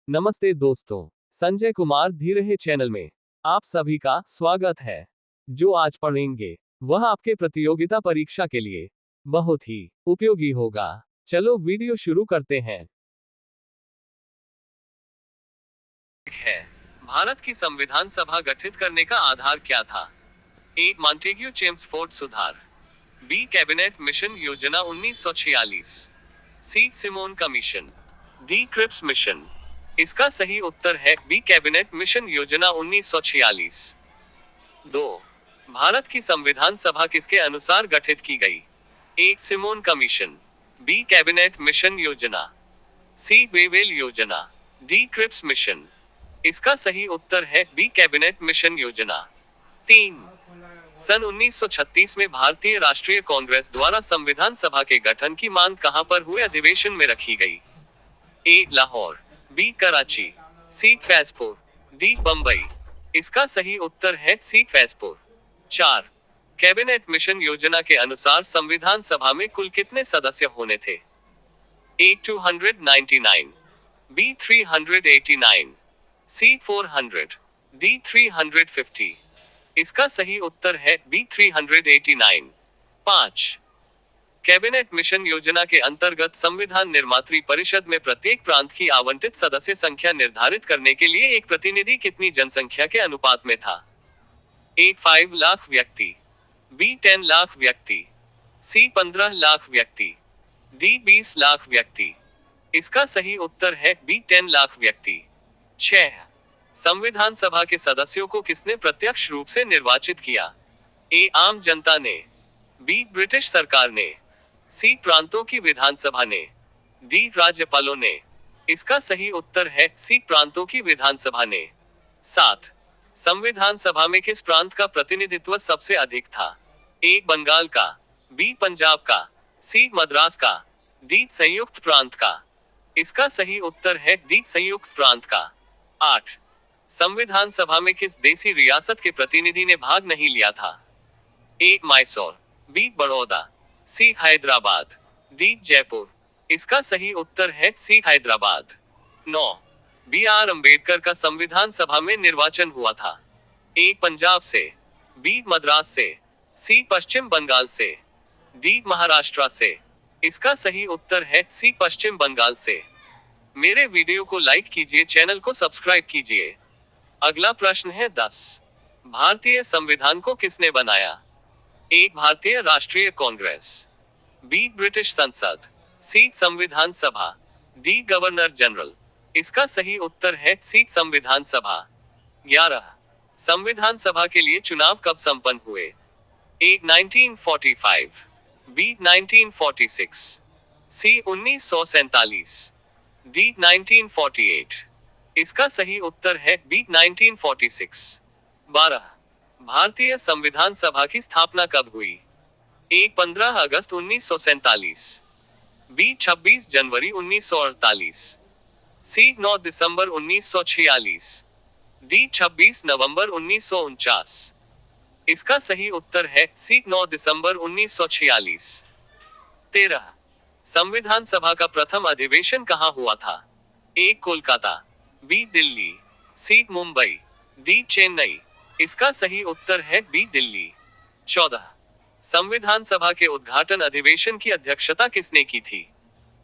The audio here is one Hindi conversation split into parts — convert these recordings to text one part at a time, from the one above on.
नमस्ते दोस्तों, संजय कुमार धीरहे चैनल में आप सभी का स्वागत है। जो आज पढ़ेंगे वह आपके प्रतियोगिता परीक्षा के लिए बहुत ही उपयोगी होगा। चलो वीडियो शुरू करते हैं। है भारत की संविधान सभा गठित करने का आधार क्या था? ए. मॉन्टेग्यू चेम्सफोर्ड सुधार, बी. कैबिनेट मिशन योजना 1946, C. Simon commission, D. Cripps mission. इसका सही उत्तर है बी. कैबिनेट मिशन योजना 1946। 2. भारत की संविधान सभा किसके अनुसार गठित की गई? A. Simon commission, B. Cabinet mission योजना, सी. वेवेल योजना, डी. Cripps mission. इसका सही उत्तर है बी. कैबिनेट मिशन योजना। 3. सन 1936 में भारतीय राष्ट्रीय कांग्रेस द्वारा संविधान सभा के गठन की मांग कहां पर हुए अधिवेशन में रखी गई? ए. लाहौर, बी. कराची, सी. फैजपुर, डी. बंबई। इसका सही उत्तर है सी. फैजपुर। 4. कैबिनेट मिशन योजना के अनुसार संविधान सभा में कुल कितने सदस्य होने थे? ए. 299, बी. 389, सी. 400, डी. 350। इसका सही उत्तर है बी. 389। 5. कैबिनेट मिशन योजना के अंतर्गत संविधान निर्मात्री परिषद में प्रत्येक प्रांत की आवंटित सदस्य संख्या निर्धारित करने के लिए एक प्रतिनिधि कितनी जनसंख्या के अनुपात में था? ए. 5 लाख व्यक्ति, बी. 10 लाख व्यक्ति, सी. 15 लाख व्यक्ति, डी. 20 लाख व्यक्ति। इसका सही उत्तर है बी. 10 लाख व्यक्ति। 6. संविधान सभा के सदस्यों को किसने प्रत्यक्ष रूप से निर्वाचित किया? ए. आम जनता ने, बी. ब्रिटिश सरकार ने, सी. प्रांतों की विधानसभा ने, डी. राज्यपालों ने। इसका सही उत्तर है सी. प्रांतों की विधानसभा ने। 7. संविधान सभा में किस प्रांत का प्रतिनिधित्व सबसे अधिक था? ए. बंगाल का, बी. पंजाब का, सी. मद्रास का, डी. संयुक्त प्रांत का। इसका सही उत्तर है डी. संयुक्त प्रांत का। 8. संविधान सभा में किस देसी रियासत के प्रतिनिधि ने भाग नहीं लिया था? ए. मैसूर, बी. बड़ौदा, सी. हैदराबाद, डी. जयपुर। इसका सही उत्तर है सी. हैदराबाद। 9. बी. आर. अंबेडकर का संविधान सभा में निर्वाचन हुआ था? ए. पंजाब से, बी. मद्रास से, सी. पश्चिम बंगाल से, डी. महाराष्ट्र से। इसका सही उत्तर है सी. पश्चिम बंगाल से। मेरे वीडियो को लाइक कीजिए, चैनल को सब्सक्राइब कीजिए। अगला प्रश्न है 10. भारतीय संविधान को किसने बनाया? ए. भारतीय राष्ट्रीय कांग्रेस, बी. ब्रिटिश संसद, सी. संविधान सभा, डी. Governor general. इसका सही उत्तर है सी. संविधान सभा। 11. संविधान सभा के लिए चुनाव कब संपन्न हुए? ए. 1945, बी. 1946, सी. 1947, डी. 1948। इसका सही उत्तर है बी. 1946। 12. भारतीय संविधान सभा की स्थापना कब हुई? ए. 15 अगस्त 1947, बी. 26 जनवरी 1948, सी. 9 दिसंबर 1946, डी. 26 नवंबर 1949। इसका सही उत्तर है सी. 9 दिसंबर 1946। 13. संविधान सभा का प्रथम अधिवेशन कहां हुआ था? ए. कोलकाता, बी. दिल्ली, सी. मुंबई, डी. चेन्नई। इसका सही उत्तर है बी. दिल्ली। 14. संविधान सभा के उद्घाटन अधिवेशन की अध्यक्षता किसने की थी?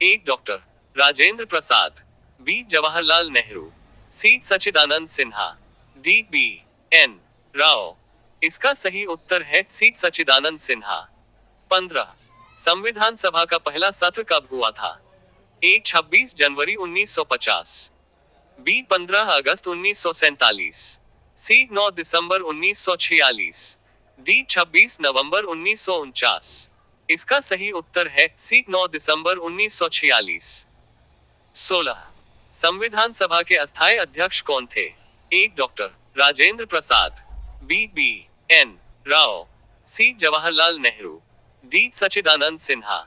A. Doctor Rajendra Prasad, B. Jawaharlal Nehru, C. Sachchidanand Sinha, D. B. N. Rau. इसका सही उत्तर है सी. सच्चिदानंद सिन्हा। 15. संविधान सभा का पहला सत्र कब हुआ था? ए. 26 जनवरी 1950, बी. 15 अगस्त 1947, सी. 9 दिसंबर 1946, डी. 26 नवंबर 1949। इसका सही उत्तर है सी. 9 दिसंबर 1946। 16. संविधान सभा के अस्थायी अध्यक्ष कौन थे? A. Doctor Rajendra Prasad, B. B. N. Rao, C. Jawaharlal Nehru, D. सच्चिदानंद सिन्हा।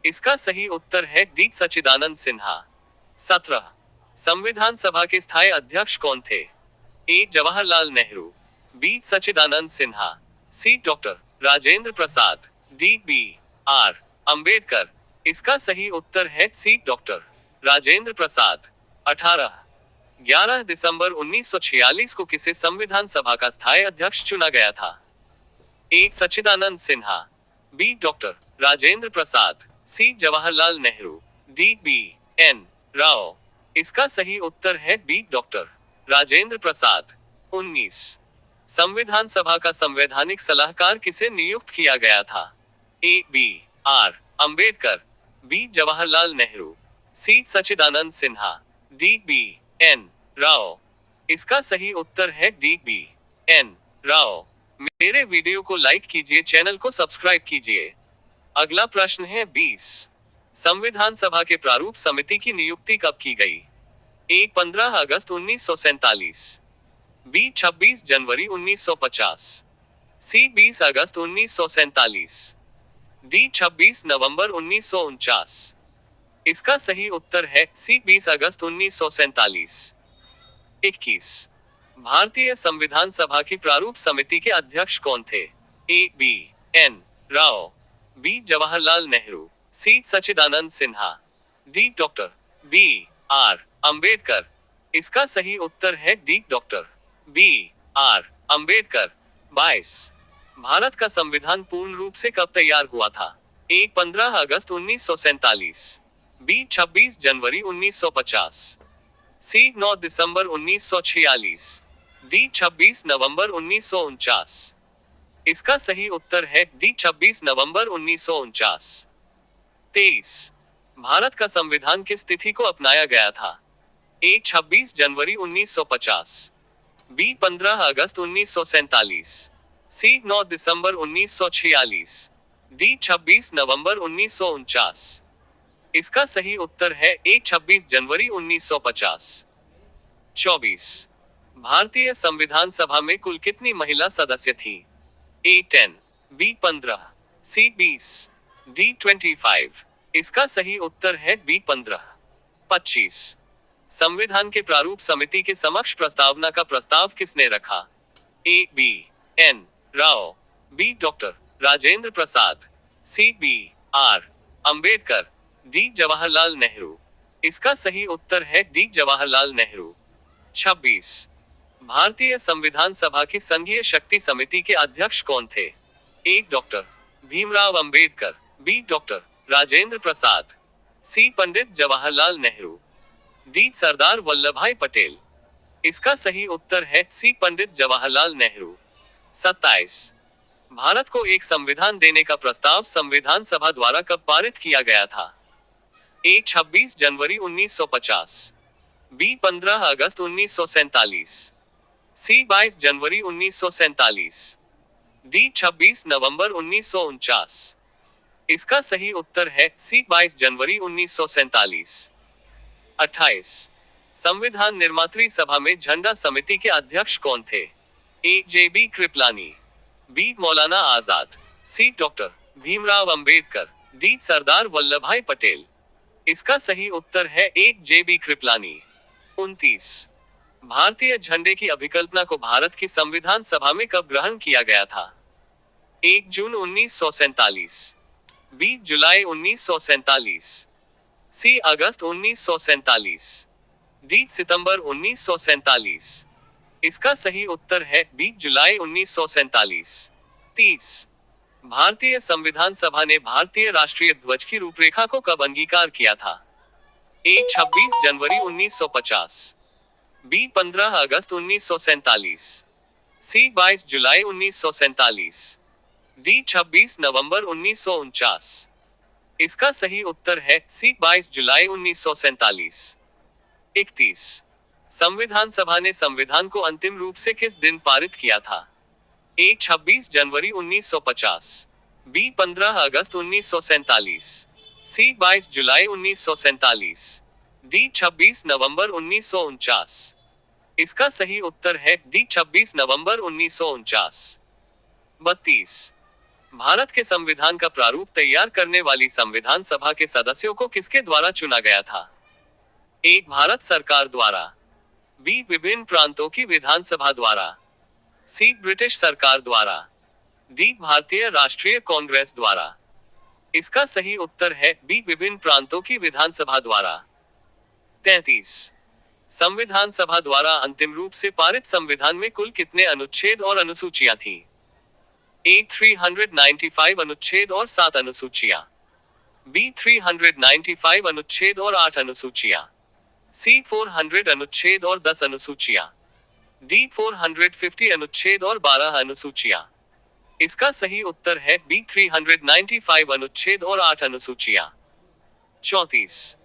इसका सही उत्तर है डी. सच्चिदानंद सिन्हा। 17. संविधान सभा के स्थायी अध्यक्ष कौन थे? A. Jawaharlal Nehru, B. Sachchidanand Sinha, C. Doctor Rajendra Prasad, D. B. R. Ambedkar. इसका सही उत्तर है सी. डॉक्टर राजेंद्र प्रसाद। 18. 11 दिसंबर 1946 को किसे संविधान सभा का स्थायी अध्यक्ष चुना गया था? A Sachchidanand Sinha, B doctor Rajendra Prasad, C Jawaharlal Nehru, D B N Rau. इसका सही उत्तर है बी डॉक्टर राजेंद्र प्रसाद। 19 संविधान सभा का संवैधानिक सलाहकार किसे नियुक्त किया गया था? A B R Ambedkar, B Jawaharlal Nehru, C Sachchidanand Sinha, D B N Rau. इसका सही उत्तर है डी बी एन राव। मेरे वीडियो को लाइक कीजिए, चैनल को सब्सक्राइब कीजिए। अगला प्रश्न है 20 संविधान सभा के प्रारूप समिति की नियुक्ति कब की गई? ए 15 अगस्त 1947, बी 26 जनवरी 1950, सी 20 अगस्त 1947, डी 26 नवंबर 1949। इसका सही उत्तर है सी 20 अगस्त 1947। 21 भारतीय संविधान सभा की प्रारूप समिति के अध्यक्ष कौन थे? A B N Rau, B Jawaharlal Nehru, C Sachchidanand Sinha, D doctor B R Ambedkar. इसका सही उत्तर है D doctor B R Ambedkar. 22 Bharat का संविधान पूर्ण रूप से कब तैयार हुआ था? ए 15 अगस्त 1947, बी 26 जनवरी 1950, सी 9 दिसंबर 1946, डी 26 नवंबर 1949। इसका सही उत्तर है डी 26 नवंबर 1949। 23 भारत का संविधान किस तिथि को अपनाया गया था? ए 26 जनवरी 1950, बी 15 अगस्त 1947, सी 9 दिसंबर 1946, डी 26 नवंबर 1949। इसका सही उत्तर है ए 26 जनवरी 1950। 24 भारतीय संविधान सभा में कुल कितनी महिला सदस्य थी? ए 10, बी 15, सी 20, डी 25। इसका सही उत्तर है बी 15। 25 संविधान के प्रारूप समिति के समक्ष प्रस्तावना का प्रस्ताव किसने रखा? A B N Rau, B doctor Rajendra Prasad, C B R Ambedkar, D Jawaharlal Nehru. इसका सही उत्तर है डी जवाहरलाल नेहरू। 26 भारतीय संविधान सभा की संघीय शक्ति समिति के अध्यक्ष कौन थे? A doctor Bhimrao Ambedkar, B doctor Rajendra Prasad, C Pandit Jawaharlal Nehru, D Sardar Vallabh Bhai Patel. इसका सही उत्तर है सी पंडित जवाहरलाल नेहरू। 27 भारत को एक संविधान देने का प्रस्ताव संविधान सभा द्वारा कब पारित किया गया था? ए 26 जनवरी 1950, बी 15 अगस्त 1947, सी 22 जनवरी 1947, डी 26 नवंबर 1949। इसका सही उत्तर है सी 22 जनवरी 1947। 28 संविधान निर्मात्री सभा में झंडा समिति के अध्यक्ष कौन थे? ए जे बी कृपलानी, बी मौलाना आजाद, सी डॉक्टर भीमराव अंबेडकर, डी सरदार वल्लभ भाई पटेल। इसका सही उत्तर है ए जे बी कृपलानी। 29 भारतीय झंडे की अभिकल्पना को भारत की संविधान सभा में कब ग्रहण किया गया था? 1 जून 1947, बी जुलाई 1947, सी अगस्त 1947, डी सितंबर 1947। इसका सही उत्तर है बी जुलाई 1947। 30 भारतीय संविधान सभा ने भारतीय राष्ट्रीय ध्वज की रूपरेखा को कब अंगीकार किया था? ए 26 जनवरी 1950, बी 15 अगस्त 1947, सी 22 जुलाई 1947, डी 26 नवंबर 1949। इसका सही उत्तर है सी 22 जुलाई 1947। 31 संविधान सभा ने संविधान को अंतिम रूप से किस दिन पारित किया था? ए 26 जनवरी 1950, बी 15 अगस्त 1947, सी 22 जुलाई 1947, डी 26 नवंबर 1949। इसका सही उत्तर है डी 26 नवंबर 1949। 32 भारत के संविधान का प्रारूप तैयार करने वाली संविधान सभा के सदस्यों को किसके द्वारा चुना गया था? ए भारत सरकार द्वारा, बी विभिन्न प्रांतों की विधानसभा द्वारा, सी ब्रिटिश सरकार द्वारा, डी भारतीय राष्ट्रीय कांग्रेस द्वारा। इसका सही उत्तर है बी विभिन्न प्रांतों की विधानसभा द्वारा। 33 संविधान सभा द्वारा अंतिम रूप से पारित संविधान में कुल कितने अनुच्छेद और अनुसूचियां थी? ए 395 अनुच्छेद और 7 अनुसूचियां, बी 395 अनुच्छेद और 8 अनुसूचियां, सी 400 अनुच्छेद और 10 अनुसूचियां, डी 450 अनुच्छेद और 12 अनुसूचियां। इसका सही उत्तर है बी 395 अनुच्छेद और 8 अनुसूचियां। 34।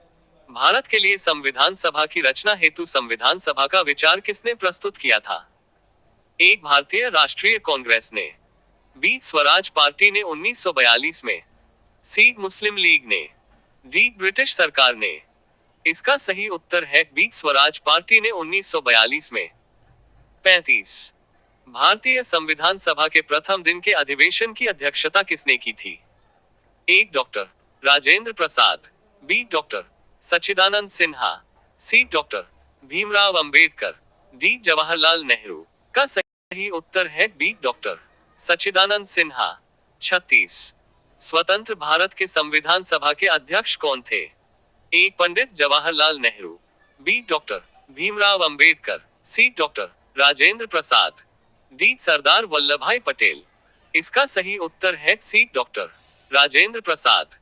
भारत के लिए संविधान सभा की रचना हेतु संविधान सभा का विचार किसने प्रस्तुत किया था? ए भारतीय राष्ट्रीय कांग्रेस ने, बी स्वराज पार्टी ने 1942 में, सी मुस्लिम लीग ने, डी ब्रिटिश सरकार ने। इसका सही उत्तर है बी स्वराज पार्टी ने 1942 में। 35। भारतीय संविधान सभा के प्रथम दिन के अधिवेशन की अध्यक्षता किसने की थी? A doctor Rajendra Prasad, B doctor Sachchidanand Sinha, C doctor Bhimrao Ambedkar, D Jawaharlal Nehru. का सही उत्तर है बी डॉक्टर सच्चिदानंद सिन्हा। 36। स्वतंत्र भारत के संविधान सभा के अध्यक्ष कौन थे? ए पंडित जवाहरलाल नेहरू, बी डॉक्टर भीमराव अंबेडकर, सी डॉक्टर राजेंद्र प्रसाद, डी सरदार वल्लभ भाई पटेल। इसका सही उत्तर है सी डॉक्टर राजेंद्र प्रसाद।